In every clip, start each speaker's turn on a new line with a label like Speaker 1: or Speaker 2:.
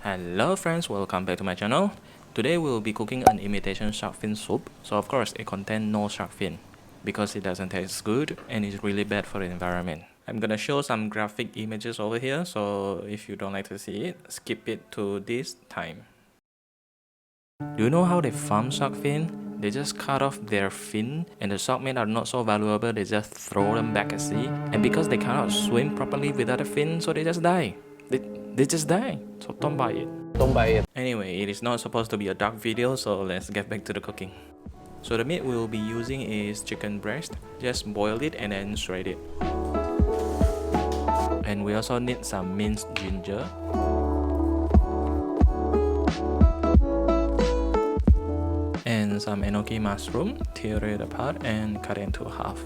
Speaker 1: Hello friends, welcome back to my channel. Today we will be cooking an imitation shark fin soup. So of course it contains no shark fin because it doesn't taste good and it's really bad for the environment. I'm gonna show some graphic images over here, so if you don't like to see it, skip it to this time. Do you know how they farm shark fin? They just cut off their fin, and the shark meat are not so valuable, they just throw them back at sea. And because they cannot swim properly without a fin, so they just die. They just die, so don't buy it.
Speaker 2: Don't buy it.
Speaker 1: Anyway, it is not supposed to be a dark video, so let's get back to the cooking. So the meat we'll be using is chicken breast. Just boil it and then shred it. And we also need some minced ginger. And some enoki mushroom. Tear it apart and cut it into half.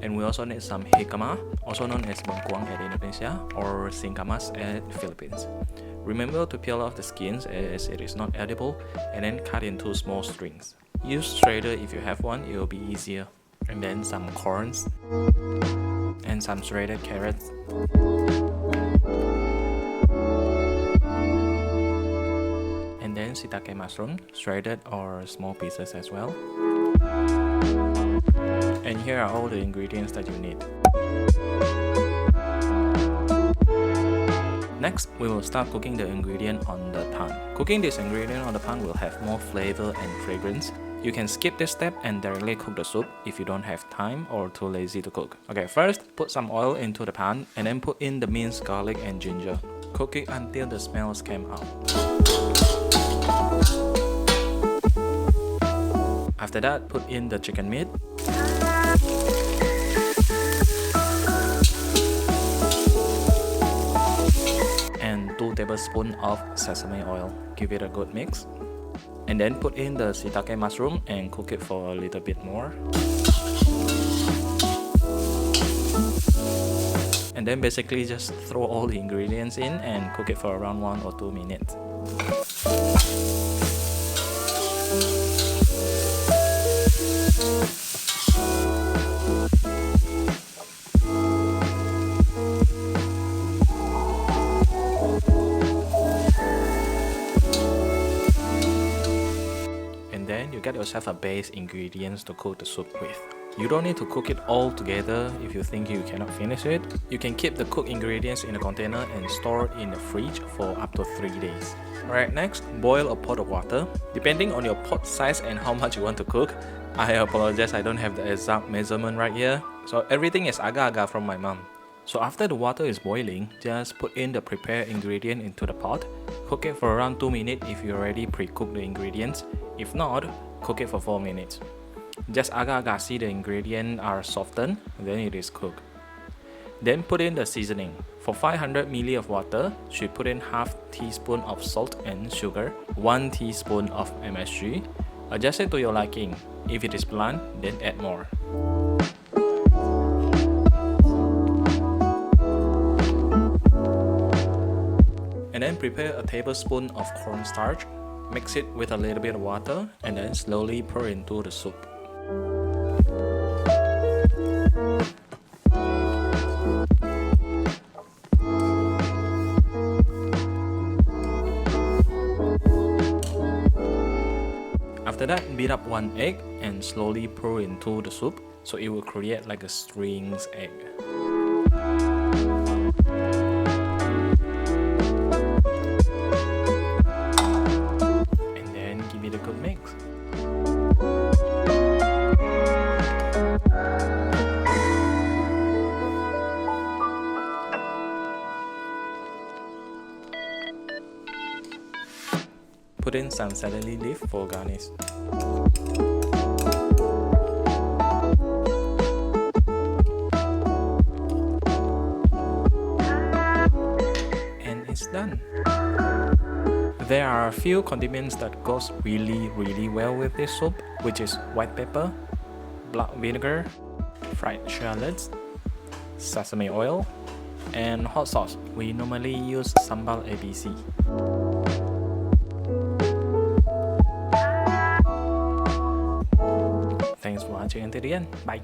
Speaker 1: And we also need some jicama, also known as Bengkuang at Indonesia, or Singkamas at Philippines. Remember to peel off the skins as it is not edible, and then cut into small strings. Use shredder if you have one, it will be easier. And then some corns, and some shredded carrots. And then shiitake mushroom, shredded or small pieces as well. And here are all the ingredients that you need. Next, we will start cooking the ingredient on the pan. Cooking this ingredient on the pan will have more flavor and fragrance. You can skip this step and directly cook the soup if you don't have time or too lazy to cook. Okay, first put some oil into the pan and then put in the minced garlic and ginger. Cook it until the smells come out. After that, put in the chicken meat. And 2 tablespoons of sesame oil. Give it a good mix. And then put in the shiitake mushroom and cook it for a little bit more. And then basically just throw all the ingredients in and cook it for around 1 or 2 minutes. Then you get yourself a base ingredients to cook the soup with. You don't need to cook it all together if you think you cannot finish it. You can keep the cooked ingredients in a container and store it in the fridge for up to 3 days. Alright, next, boil a pot of water. Depending on your pot size and how much you want to cook, I apologize, I don't have the exact measurement right here. So everything is aga-aga from my mom. So after the water is boiling, just put in the prepared ingredient into the pot. Cook it for around 2 minutes if you already pre-cooked the ingredients. If not, cook it for 4 minutes. Just aga-aga see the ingredients are softened, then it is cooked. Then put in the seasoning. For 500 ml of water, should put in half teaspoon of salt and sugar, 1 teaspoon of MSG. Adjust it to your liking. If it is bland, then add more. And then prepare a tablespoon of cornstarch. Mix it with a little bit of water and then slowly pour into the soup. After that, beat up 1 egg and slowly pour into the soup so it will create like a strings egg. Put in some celery leaf for garnish. And it's done. There are a few condiments that goes really well with this soup, which is white pepper, black vinegar, fried shallots, sesame oil, and hot sauce. We normally use sambal ABC. Thanks for watching until the end. Bye.